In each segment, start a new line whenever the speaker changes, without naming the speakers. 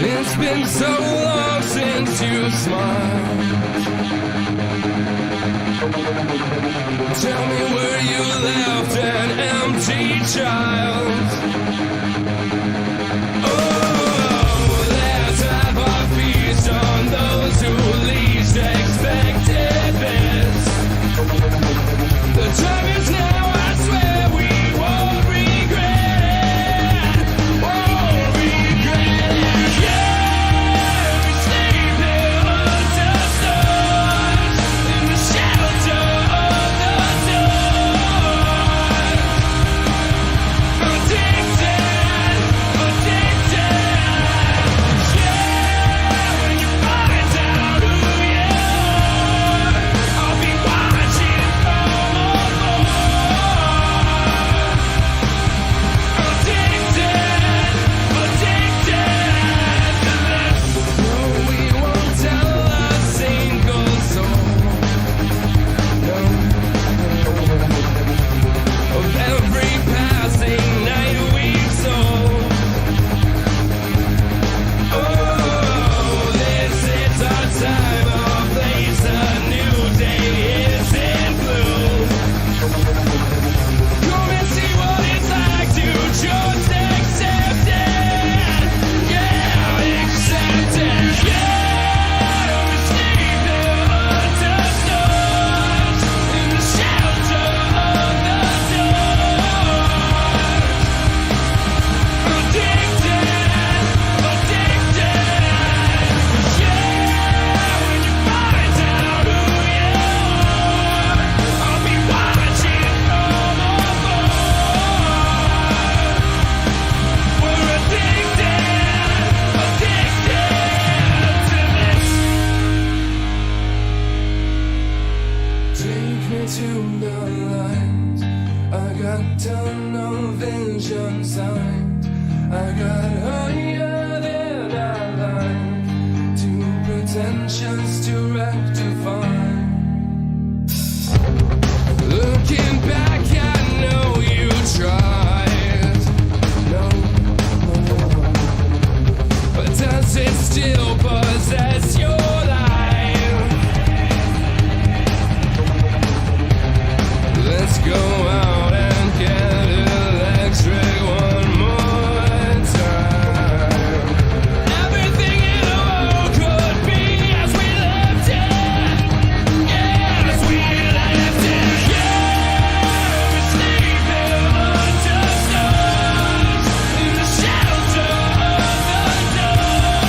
It's been so long since you smiled. Tell me where you left an empty child. Oh, let's have a feast on those who least expected this. The time is now, I swear we won't regret it. Won't regret it. Yeah, we sleep here under stars in the shelter of the dark. Addicted, addicted. Yeah, when you find out who you are, I'll be watching from afar. Addicted, addicted to this. No, we won't tell a single soul. No, of every passing night we've sold. Oh, this is our time, our place, a new day is in bloom. Come and see what it's like to just accept it. Yeah, accept it. Yeah, we sleep there under stars in the shelter of the dark. Addicted, addicted. Yeah, when you find out who you are, I'll be watching from afar. We're addicted, addicted to this. Take me to the light. I got tunnel vision sight. I got higher than I like. Too pretentious to rectify. Looking back, I know you tried. No, but does it still possess your life? Let's go out and get electric one more time. Everything in the world could be as we left it. Yeah, as we left it. Yeah, we sleep here under stars in the shelter of the dark.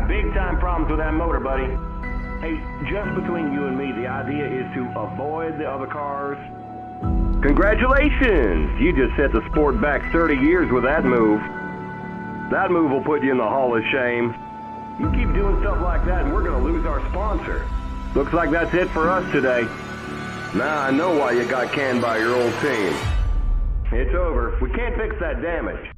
got big time problems with that motor, buddy. Hey, just between you and me, the idea is to avoid the other cars. Congratulations! You just set the sport back 30 years with that move. That move will put you in the Hall of Shame. You keep doing stuff like that and we're gonna lose our sponsor. Looks like that's it for us today. Now I know why you got canned by your old team. It's over. We can't fix that damage.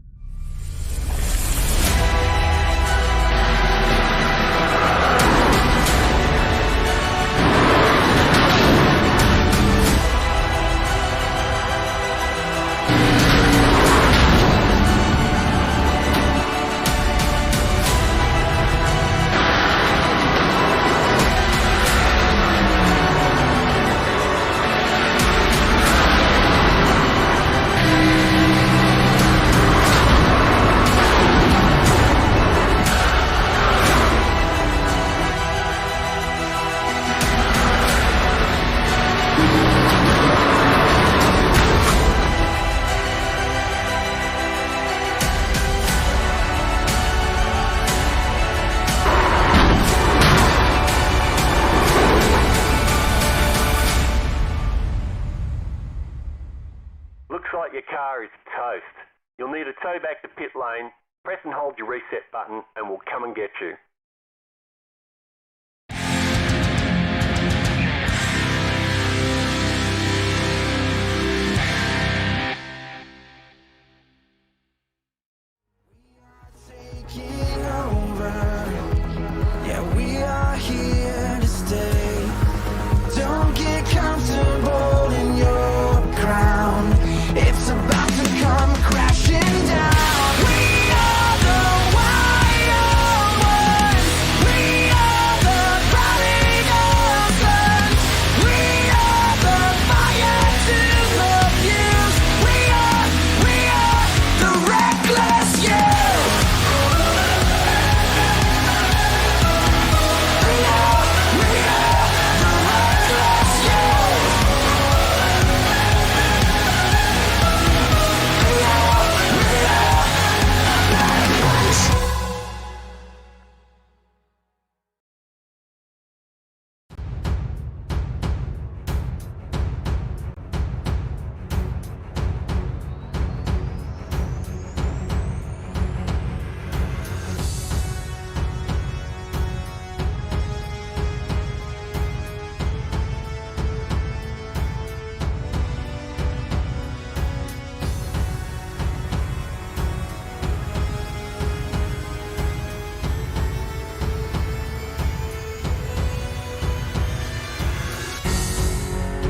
Looks like your car is toast. You'll need a tow back to pit lane, press and hold your reset button, and we'll come and get you.
Taking over. Yeah, we are here to stay. Don't get comfortable in your crown. It's about to come crashing down. We are the wild ones. We are the fighting oceans. We are the fire to the fuse. We are the reckless youth. We are the reckless youth.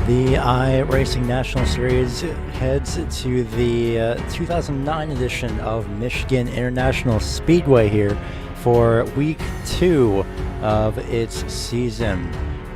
The iRacing National Series heads to the 2009 edition of Michigan International Speedway here for week 2 of its season.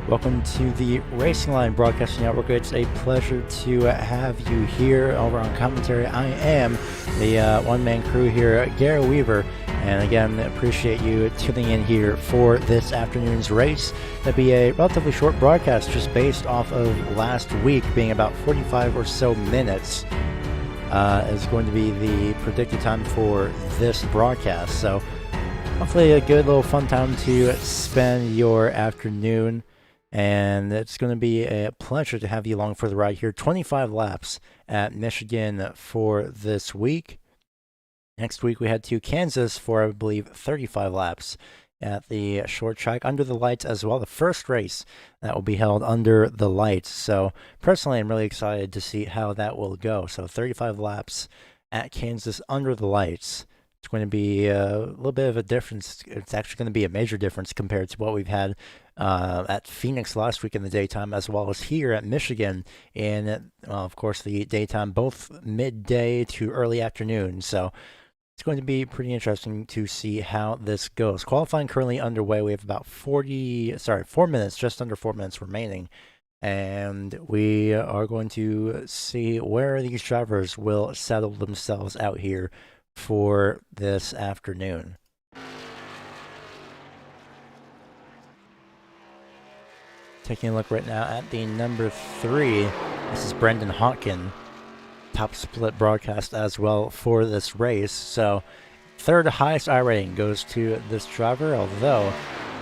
Welcome to the Racing Line Broadcasting Network. It's a pleasure to have you here over on commentary. I am the one-man crew here, Gary Weaver, and again, appreciate you tuning in here for this afternoon's race. That'll be a relatively short broadcast just based off of last week being about 45 or so minutes is going to be the predicted time for this broadcast. So hopefully a good little fun time to spend your afternoon. And it's going to be a pleasure to have you along for the ride here. 25 laps at Michigan for this week. Next week we head to Kansas for, I believe, 35 laps at the short track under the lights as well. The first race that will be held under the lights. So personally, I'm really excited to see how that will go. So 35 laps at Kansas under the lights. It's going to be a little bit of a difference. It's actually going to be a major difference compared to what we've had at Phoenix last week in the daytime, as well as here at Michigan in, of course, the daytime, both midday to early afternoon. So it's going to be pretty interesting to see how this goes. Qualifying currently underway. We have about 4 minutes, just under 4 minutes remaining. And we are going to see where these drivers will settle themselves out here for this afternoon. Taking a look right now at the number 3. This is Brendan Hawkin. Top split broadcast as well for this race. So third highest iRating goes to this driver, although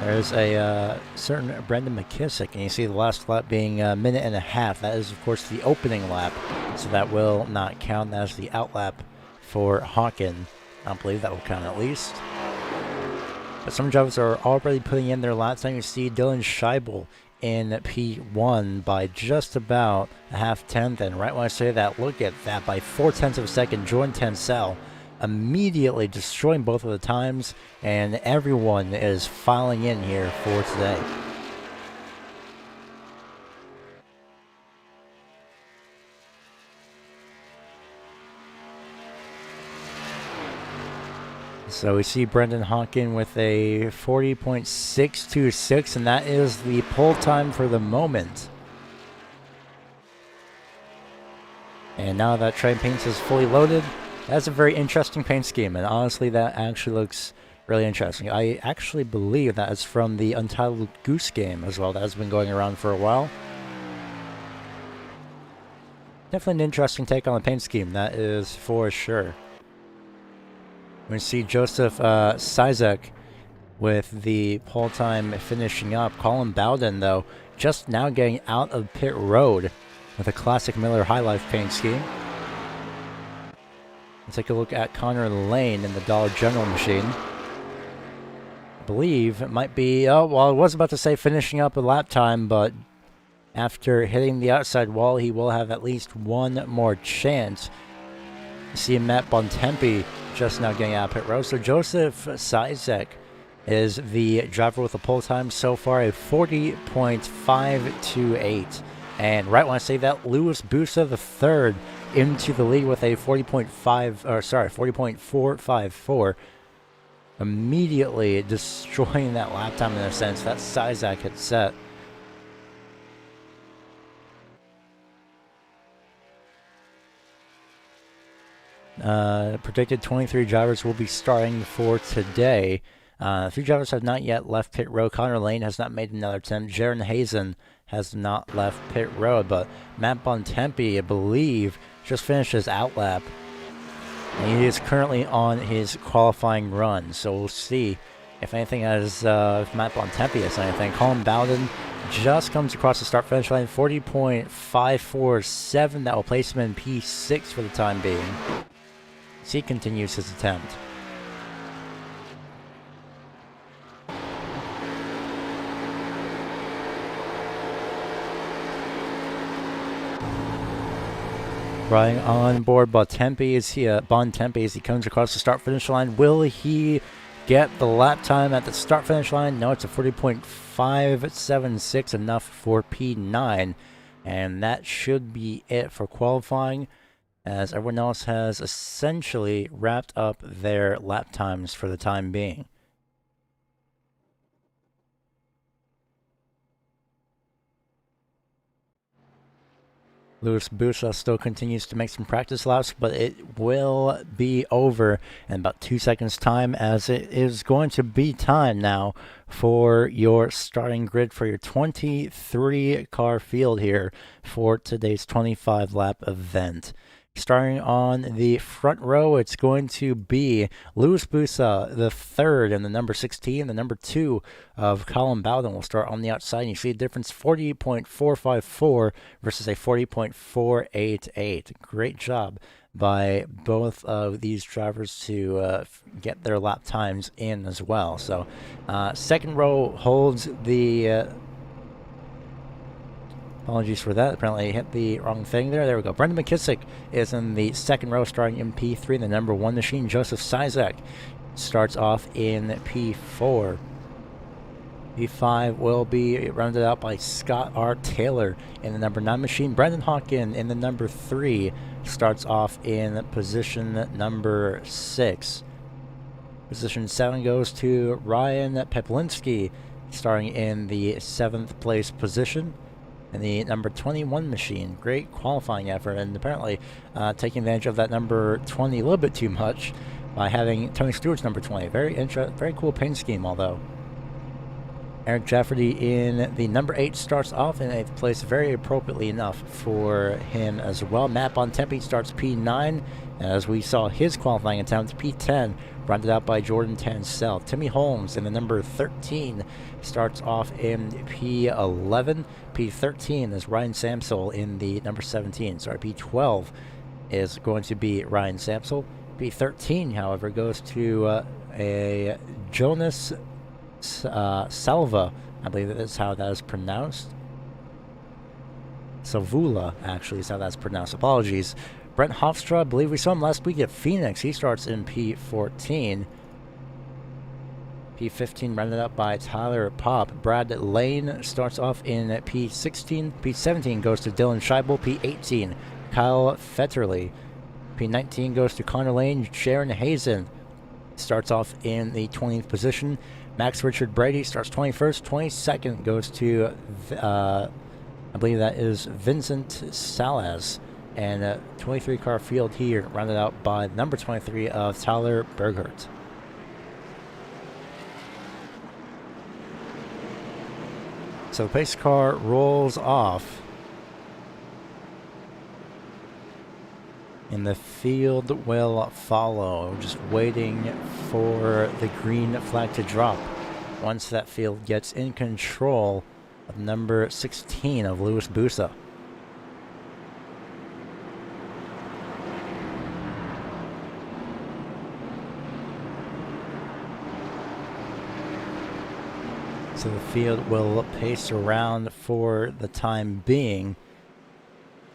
there's a certain Brendan McKissick, and you see the last lap being a minute and a half. That is, of course, the opening lap, so that will not count. That is the outlap for Hawken. I don't believe that will count at least. But some drivers are already putting in their lap time. You see Dylan Scheibel in P1 by just about a half-tenth, and right when I say that, look at that, by 0.4 of a second, Jordan Tencel immediately destroying both of the times, and everyone is filing in here for today. So we see Brendan Hawken with a 40.626, and that is the pole time for the moment. And now that Trey Paints is fully loaded, that's a very interesting paint scheme, and honestly that actually looks really interesting. I actually believe that is from the Untitled Goose game as well. That has been going around for a while. Definitely an interesting take on the paint scheme, that is for sure. We see Joseph Sizek with the pole time finishing up. Colin Bowden, though, just now getting out of pit road with a classic Miller High Life paint scheme. Let's take a look at Connor Lane in the Dollar General machine. I believe it might be, oh, well, I was about to say finishing up a lap time, but after hitting the outside wall, he will have at least one more chance. You see Matt Bontempi just now getting out of pit road. So Joseph Sizek is the driver with the pole time so far, a 40.528. And right when I say that, Louis Busa the third into the lead with a 40.454, immediately destroying that lap time in a sense that Sizek had set. Predicted 23 drivers will be starting for today. 3 drivers have not yet left pit road. Connor Lane has not made another attempt. Jaron Hazen has not left pit road, but Matt Bontempi, I believe, just finished his outlap. And he is currently on his qualifying run, so we'll see if anything has, if Matt Bontempi has anything. Colin Bowden just comes across the start-finish line, 40.547. That will place him in P6 for the time being. So he continues his attempt. Riding on board Bontempi as he comes across the start-finish line. Will he get the lap time at the start-finish line? No, it's a 40.576, enough for P9. And that should be it for qualifying, as everyone else has essentially wrapped up their lap times for the time being. Louis Busa still continues to make some practice laps, but it will be over in about 2 seconds' time, as it is going to be time now for your starting grid for your 23 car field here for today's 25 lap event. Starting on the front row, it's going to be Louis Busa, the third, and the number 16. The number 2 of Colin Bowden will start on the outside. And you see a difference, 40.454 versus a 40.488. Great job by both of these drivers to get their lap times in as well. So second row holds the... Apologies for that. Apparently I hit the wrong thing there. There we go. Brendan McKissick is in the second row starting in P3. The number 1 machine, Joseph Sizek, starts off in P4. P5 will be rounded out by Scott R. Taylor in the number 9 machine. Brendan Hawken in the number 3 starts off in position number 6. Position 7 goes to Ryan Peplinski, starting in the 7th place position. And the number 21 machine, great qualifying effort, and apparently taking advantage of that number 20 a little bit too much by having Tony Stewart's number 20. Very cool paint scheme, although. Eric Jafferty in the number 8 starts off in 8th place, very appropriately enough for him as well. Matt Bontempi starts P9, as we saw his qualifying attempt, P10, rounded out by Jordan Tansell. Timmy Holmes in the number 13 starts off in P11. P13 is Ryan Samsel in the number 17. Sorry, P12 is going to be Ryan Samsel. P13, however, goes to a Jonas Salva, I believe that is how that is pronounced. Savula, actually, is how that's pronounced. Apologies. Brent Hofstra, I believe we saw him last week at Phoenix. He starts in P14. P15 rounded up by Tyler Pop. Brad Lane starts off in P16. P17 goes to Dylan Scheibel. P18, Kyle Fetterly. P19 goes to Connor Lane. Sharon Hazen starts off in the 20th position. Max Richard Brady starts 21st. 22nd goes to, I believe that is Vincent Salas. And a 23-car field here, rounded out by number 23 of Tyler Bergert. So the pace car rolls off. And the field will follow, just waiting for the green flag to drop. Once that field gets in control of number 16 of Louis Busa. So the field will pace around for the time being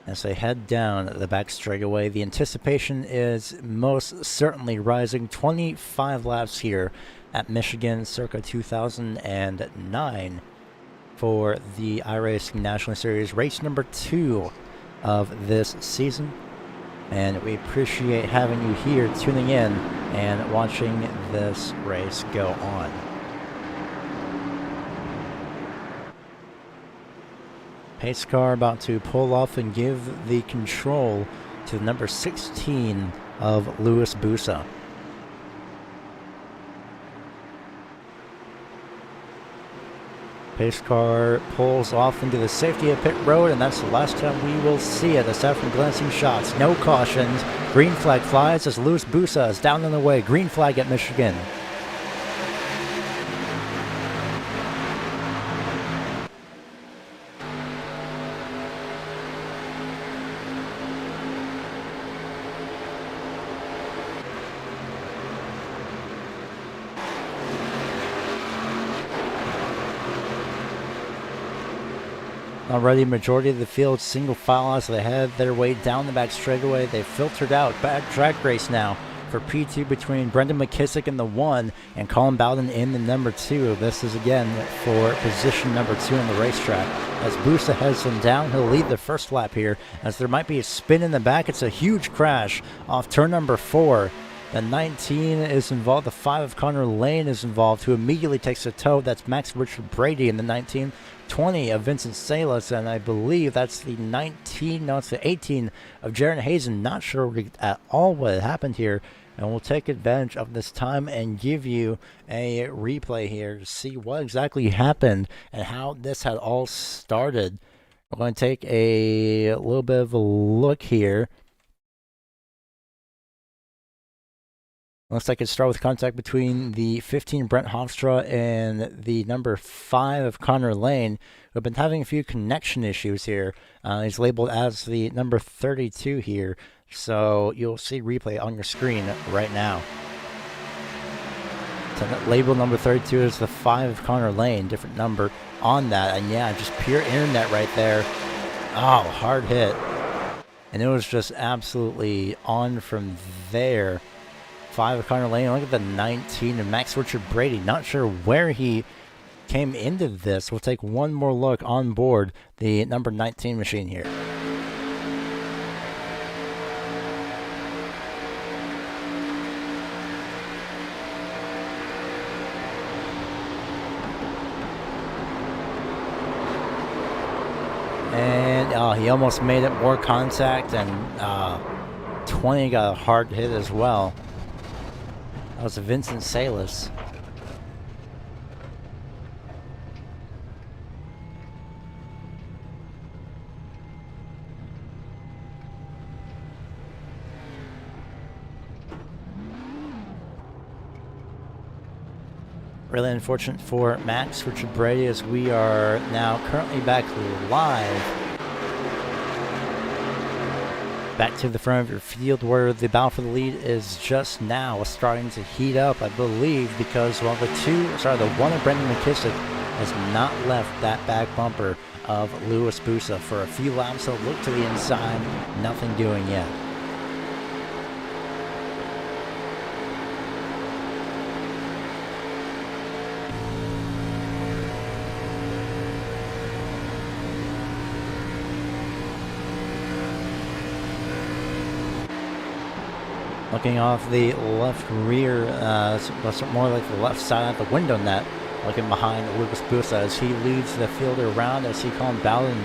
as they head down the back straightaway. The anticipation is most certainly rising. 25 laps here at Michigan, circa 2009 for the iRacing National Series, race number 2 of this season. And we appreciate having you here tuning in and watching this race go on. Pace car about to pull off and give the control to the number 16 of Louis Busa. Pace car pulls off into the safety of pit road, and that's the last time we will see it. Aside from glancing shots, no cautions. Green flag flies as Louis Busa is down and away. Green flag at Michigan. Already, majority of the field single file as they head their way down the back straightaway. They filtered out. Back track race now for P2 between Brendan McKissick in the 1 and Colin Bowden in the number 2. This is again for position number 2 on the racetrack. As Busa heads them down, he'll lead the first lap here as there might be a spin in the back. It's a huge crash off turn number 4. The 19 is involved. The 5 of Connor Lane is involved, who immediately takes a tow. That's Max Richard Brady in the 19. 20 of Vincent Salas, and I believe that's the 19, no, it's the 18 of Jaron Hazen. Not sure at all what happened here, and we'll take advantage of this time and give you a replay here to see what exactly happened and how this had all started. We're going to take a little bit of a look here. Looks like it started with contact between the 15 Brent Hofstra and the number 5 of Connor Lane, who have been having a few connection issues here. He's labeled as the number 32 here, so you'll see replay on your screen right now. So that label number 32 is the 5 of Connor Lane, different number on that, and yeah, just pure internet right there. Oh, hard hit. And it was just absolutely on from there. 5 of Connor Lane. Look at the 19 of Max Richard Brady. Not sure where he came into this. We'll take one more look on board the number 19 machine here. And he almost made it more contact, and 20 got a hard hit as well. That was Vincent Salas. Really unfortunate for Max Richard Brady, as we are now currently back live. Back to the front of your field, where the battle for the lead is just now starting to heat up, I believe, because, well, the one of Brendan McKissick has not left that back bumper of Louis Busa for a few laps. He'll look to the inside, nothing doing yet. Looking off the left rear, more like the left side of the window net, looking behind Lucas Busa as he leads the fielder around as he called Bowden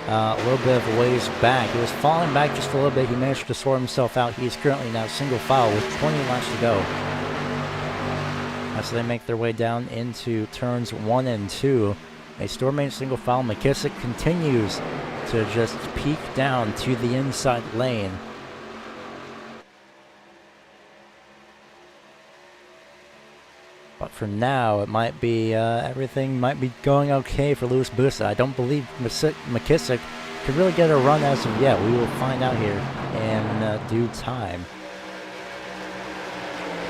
a little bit of a ways back. He was falling back just a little bit. He managed to sort himself out. He is currently now single file with 20 laps to go. As they make their way down into turns 1 and 2, a store main single file. McKissick continues to just peek down to the inside lane. But for now, it might be everything might be going okay for Louis Busa. I don't believe McKissick could really get a run as of yet. We will find out here in due time.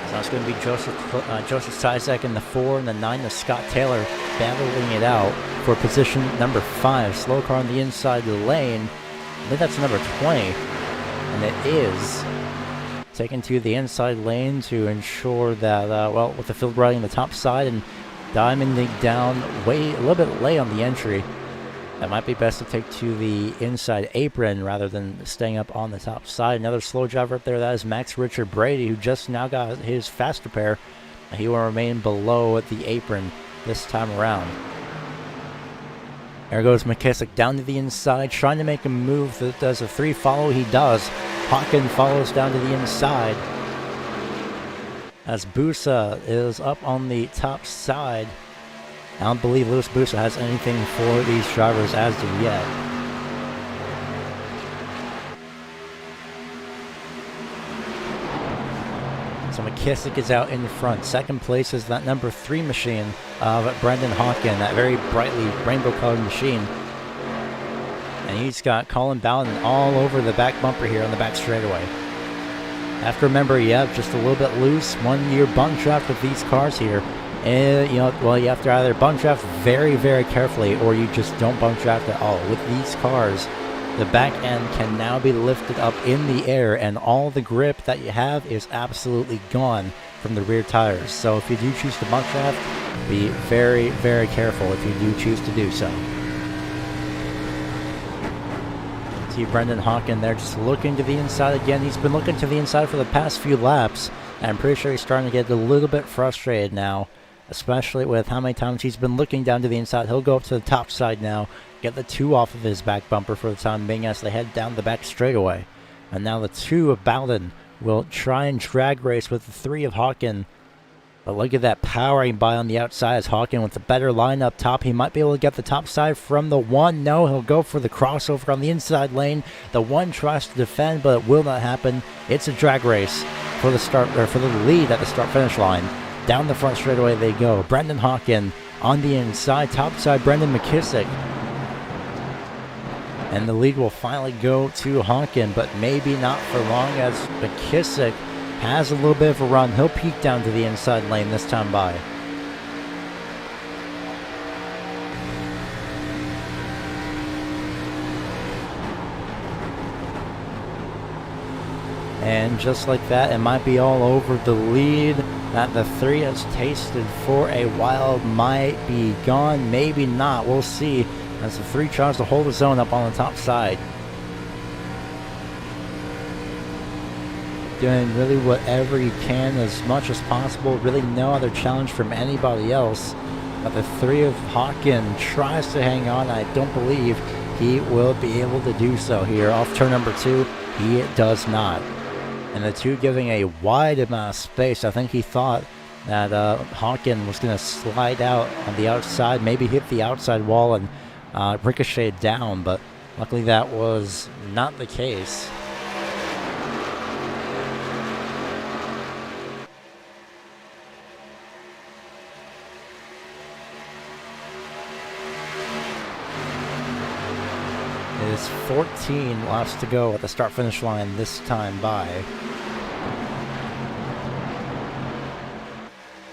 So it's going to be Joseph Sizek in the 4, and the 9 is Scott Taylor battling it out for position number 5. Slow car on the inside of the lane. I think that's number 20, and it is taken to the inside lane to ensure that, well, with the field riding the top side and diamonding down a little bit late on the entry, that might be best to take to the inside apron rather than staying up on the top side. Another slow driver up there, that is Max Richard Brady, who just now got his fast repair. He will remain below at the apron this time around. There goes McKissick down to the inside, trying to make a move that does a 3 follow. He does. Hawken follows down to the inside as Busa is up on the top side. I don't believe Louis Busa has anything for these drivers as of yet. So McKissick is out in front. Second place is that number 3 machine of Brendan Hawken, that very brightly rainbow-colored machine. And he's got Colin Bowden all over the back bumper here on the back straightaway. Have to remember, just a little bit loose. 1 year bump draft with these cars here. And, you have to either bump draft very, very carefully, or you just don't bump draft at all. With these cars, the back end can now be lifted up in the air, and all the grip that you have is absolutely gone from the rear tires. So if you do choose to bump draft, be very, very careful if you do choose to do so. See Brendan Hawken there just looking to the inside again. He's been looking to the inside for the past few laps, and I'm pretty sure he's starting to get a little bit frustrated now, especially with how many times he's been looking down to the inside. He'll go up to the top side now, get the 2 off of his back bumper for the time being as they head down the back straightaway. And now the 2 of Bowden will try and drag race with the 3 of Hawken. But look at that powering by on the outside as Hawken with the better line up top. He might be able to get the top side from the 1. No, he'll go for the crossover on the inside lane. The 1 tries to defend, but it will not happen. It's a drag race for the start, or for the lead at the start-finish line. Down the front straightaway they go. Brendan Hawken on the inside, top side Brendan McKissick. And the lead will finally go to Hawken, but maybe not for long as McKissick has a little bit of a run. He'll peek down to the inside lane this time by. And just like that, it might be all over. The lead that the 3 has tasted for a while might be gone, maybe not. We'll see as the 3 tries to hold his own up on the top side. Doing really whatever he can, as much as possible. Really no other challenge from anybody else. But the 3 of Hawken tries to hang on. I don't believe he will be able to do so here. Off turn number 2, he does not. And the 2 giving a wide amount of space. I think he thought that Hawken was going to slide out on the outside, maybe hit the outside wall and ricochet down, but luckily that was not the case. is 14 laps to go at the start-finish line this time by.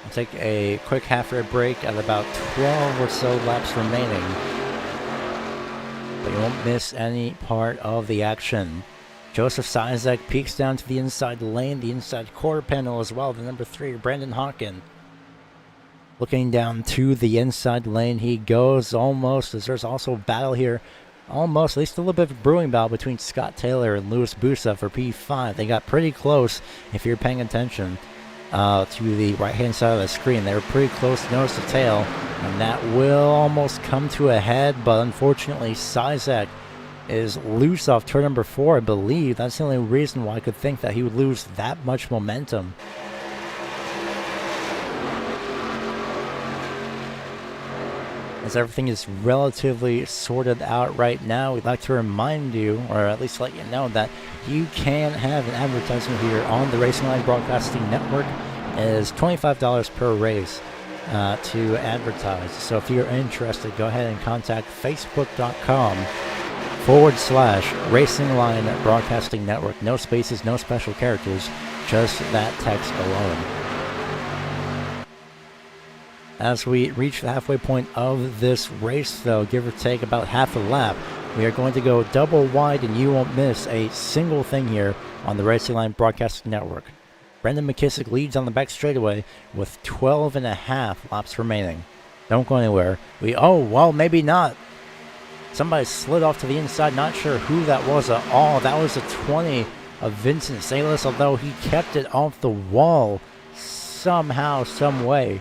We'll take a quick half-air break at about 12 or so laps remaining. But you won't miss any part of the action. Joseph Sizek peeks down to the inside lane, the inside quarter panel as well. The number 3, Brandon Hawken. Looking down to the inside lane, he goes almost, as there's also a battle here. Almost, at least a little bit of a brewing battle between Scott Taylor and Louis Busa for P5. They got pretty close, if you're paying attention, to the right-hand side of the screen. They were pretty close to notice the tail, and that will almost come to a head, but unfortunately, Sizek is loose off turn number 4, I believe. That's the only reason why I could think that he would lose that much momentum. As everything is relatively sorted out right now, we'd like to remind you, or at least let you know, that you can have an advertisement here on the Racing Line Broadcasting Network. It is $25 per race to advertise. So if you're interested, go ahead and contact facebook.com/Racing Line Broadcasting Network. No spaces, no special characters, just that text alone. As we reach the halfway point of this race, though, give or take about half a lap, we are going to go double wide, and you won't miss a single thing here on the Racing Line Broadcasting Network. Brendan McKissick leads on the back straightaway with 12 and a half laps remaining. Don't go anywhere. Well, maybe not. Somebody slid off to the inside. Not sure who that was at all. That was a 20 of Vincent Salas, although he kept it off the wall somehow, some way.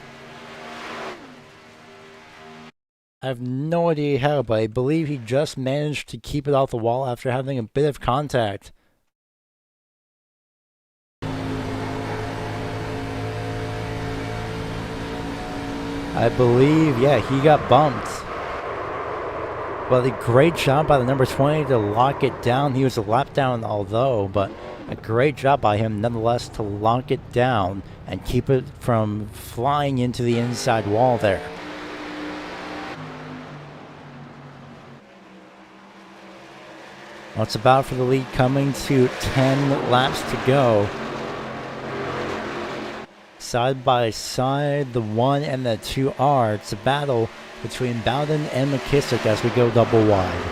I have no idea how, but I believe he just managed to keep it off the wall after having a bit of contact. I believe, yeah, he got bumped. But a great job by the number 20 to lock it down. He was a lap down, although, but a great job by him nonetheless to lock it down and keep it from flying into the inside wall there. Well, it's about for the lead coming to 10 laps to go. Side by side, the 1 and the 2 are. It's a battle between Bowden and McKissick as we go double wide.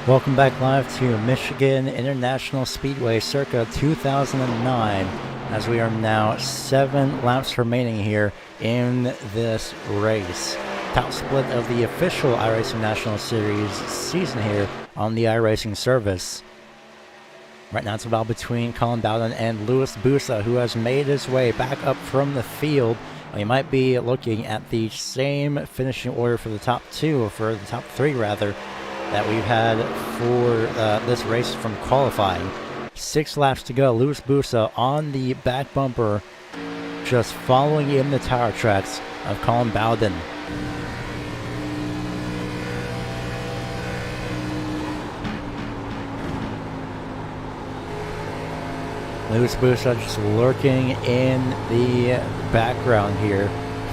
Welcome back live to Michigan International Speedway Circa 2009. as we are now 7 laps remaining here in this race. Top split of the official iRacing National Series season here on the iRacing service. Right now it's a battle between Colin Bowden and Louis Busa, who has made his way back up from the field. We might be looking at the same finishing order for the top 2, or for the top 3 rather, that we've had for this race from qualifying. 6 laps to go. Louis Busa on the back bumper, just following in the tire tracks of Colin Bowden. Louis Busa just lurking in the background here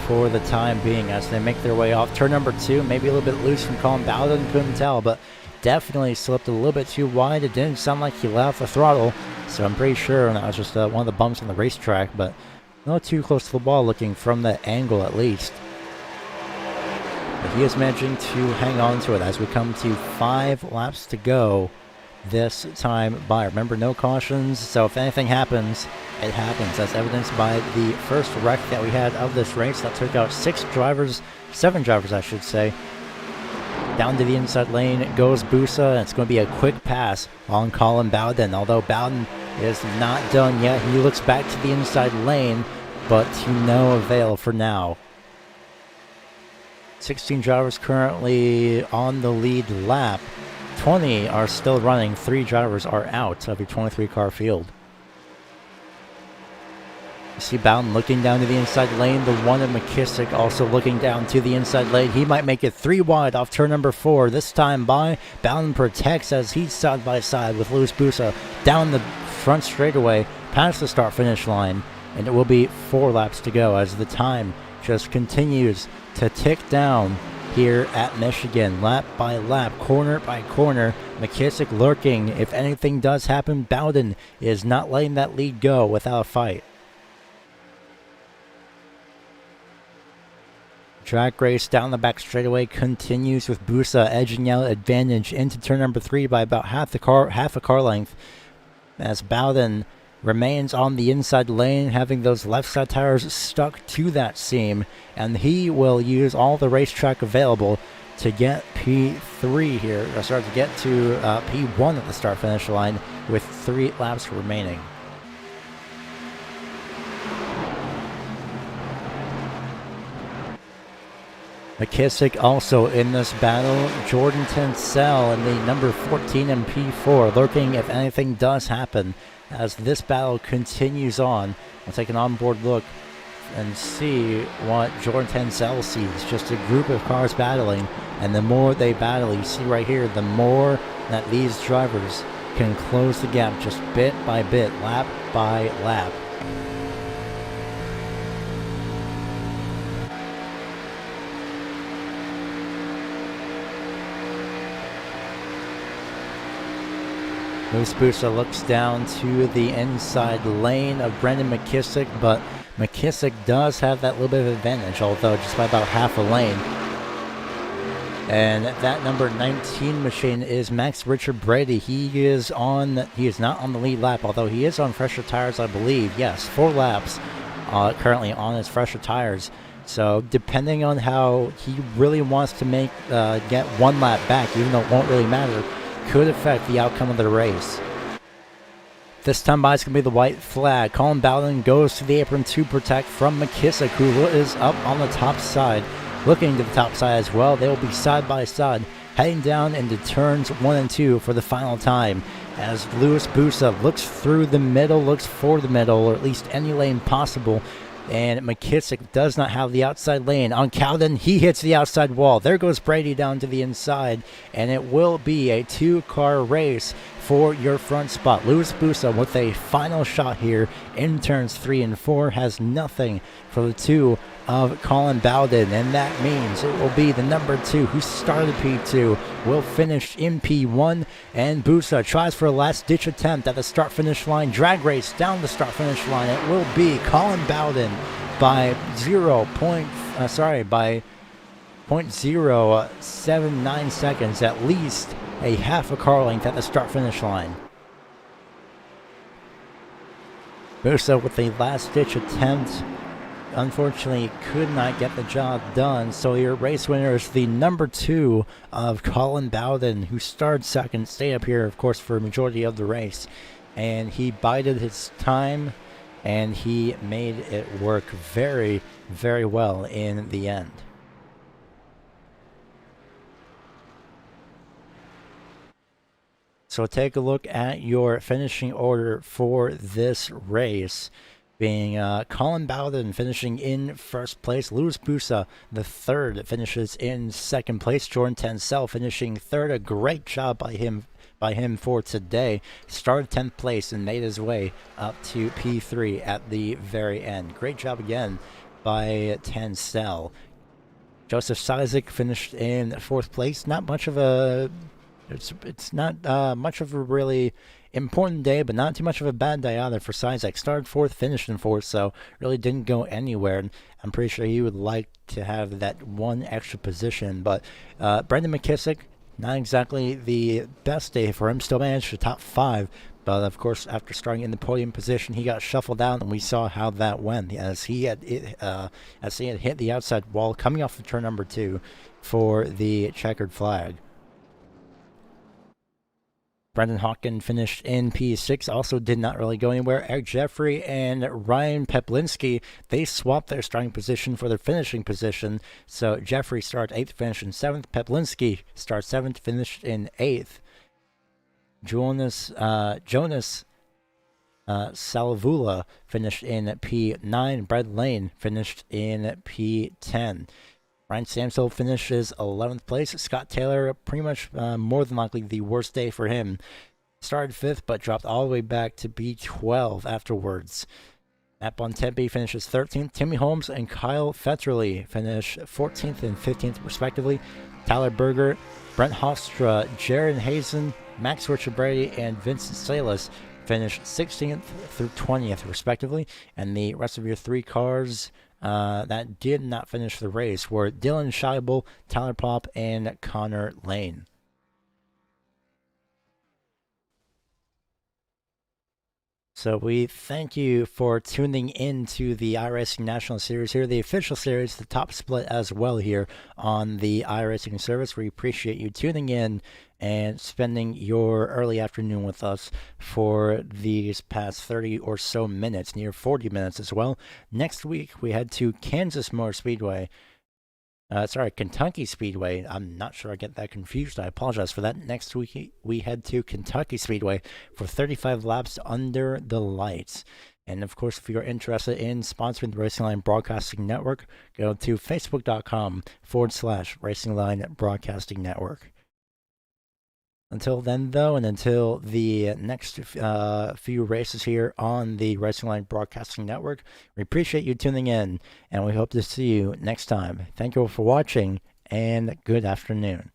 for the time being as they make their way off turn number 2. Maybe a little bit loose from Colin Bowden, couldn't tell, but definitely slipped a little bit too wide. It didn't sound like he let off the throttle, so I'm pretty sure that was just one of the bumps on the racetrack, but not too close to the wall looking from that angle at least. But he is managing to hang on to it as we come to 5 laps to go this time by. Remember, no cautions, so if anything happens, it happens. That's evidenced by the first wreck that we had of this race that took out 7 drivers I should say. Down to the inside lane goes Busa, and it's going to be a quick pass on Colin Bowden. Although Bowden is not done yet, he looks back to the inside lane, but to no avail for now. 16 drivers currently on the lead lap. 20 are still running. 3 drivers are out of your 23 car field. You see Bowden looking down to the inside lane. The one of McKissick also looking down to the inside lane. He might make it 3 wide off turn number 4. This time by Bowden protects as he's side by side with Louis Busa down the front straightaway past the start finish line. And it will be 4 laps to go as the time just continues to tick down here at Michigan, lap by lap, corner by corner. McKissick lurking. If anything does happen, Bowden is not letting that lead go without a fight. Track race down the back straightaway continues with Busa edging out advantage into turn number 3 by about half a car length, as Bowden remains on the inside lane, having those left side tires stuck to that seam, and he will use all the racetrack available to get P3 here, or start to get to P1 at the start finish line with 3 laps remaining. McKissick also in this battle. Jordan Tencel in the number 14 and P4 lurking if anything does happen. As this battle continues on, we'll take an onboard look and see what Jordan Tencel sees. Just a group of cars battling, and the more they battle, you see right here, the more that these drivers can close the gap just bit by bit, lap by lap. Louis Busa looks down to the inside lane of Brendan McKissick, but McKissick does have that little bit of advantage, although just by about half a lane. And that number 19 machine is Max Richard Brady. He is not on the lead lap, although he is on fresher tires, I believe. Yes, 4 laps currently on his fresher tires. So depending on how he really wants to get 1 lap back, even though it won't really matter, could affect the outcome of the race. This time by, it's going to be the white flag. Colin Bowden goes to the apron to protect from McKissick, who is up on the top side, looking to the top side as well. They will be side by side, heading down into turns 1 and 2 for the final time, as Louis Busa looks through the middle, looks for the middle, or at least any lane possible. And McKissick does not have the outside lane. On Cowden, he hits the outside wall. There goes Brady down to the inside, and it will be a 2-car race for your front spot. Louis Busa with a final shot here in turns 3 and 4 has nothing for the 2 of Colin Bowden, and that means it will be the number 2 who started P2 will finish in P1, and Busa tries for a last-ditch attempt at the start-finish line. Drag race down the start-finish line. It will be Colin Bowden by 0.079 seconds, at least a half a car length at the start-finish line. Musa with a last-ditch attempt, unfortunately could not get the job done, so your race winner is the number 2 of Colin Bowden, who started second, stayed up here, of course, for a majority of the race, and he bided his time, and he made it work very, very well in the end. So take a look at your finishing order for this race, being Colin Bowden finishing in first place, Louis Busa the third finishes in second place, Jordan Tencel finishing third. A great job by him for today. Started 10th place and made his way up to P3 at the very end. Great job again by Tencel. Joseph Cizik finished in 4th place. Not much of a It's not much of a really important day, but not too much of a bad day either for Cizik. Started 4th, finished in 4th, so really didn't go anywhere. And I'm pretty sure he would like to have that one extra position. But Brendan McKissick, not exactly the best day for him. Still managed to top 5. But of course, after starting in the podium position, he got shuffled out, and we saw how that went as he had hit the outside wall coming off of turn number 2 for the checkered flag. Brendan Hawken finished in P6, also did not really go anywhere. Eric Jeffrey and Ryan Peplinski, they swapped their starting position for their finishing position. So Jeffrey started 8th, finished in 7th. Peplinski started 7th, finished in 8th. Jonas Salavula finished in P9. Brad Lane finished in P10. Ryan Samsel finishes 11th place. Scott Taylor, pretty much more than likely the worst day for him. Started 5th, but dropped all the way back to B12 afterwards. Matt Bontempi finishes 13th. Timmy Holmes and Kyle Fetterly finish 14th and 15th, respectively. Tyler Berger, Brent Hofstra, Jaron Hazen, Max Richard-Brady, and Vincent Salas finished 16th through 20th, respectively. And the rest of your 3 cars that did not finish the race were Dylan Scheibel, Tyler Pop, and Connor Lane. So we thank you for tuning in to the iRacing National Series here, the official series, the top split as well here on the iRacing service. We appreciate you tuning in and spending your early afternoon with us for these past 30 or so minutes, near 40 minutes as well. Next week, we head to Kansas Motor Speedway. Kentucky Speedway. I'm not sure I get that confused. I apologize for that. Next week, we head to Kentucky Speedway for 35 laps under the lights. And of course, if you're interested in sponsoring the Racing Line Broadcasting Network, go to facebook.com/Racing Line Broadcasting Network. Until then, though, and until the next few races here on the Racing Line Broadcasting Network, we appreciate you tuning in, and we hope to see you next time. Thank you all for watching, and good afternoon.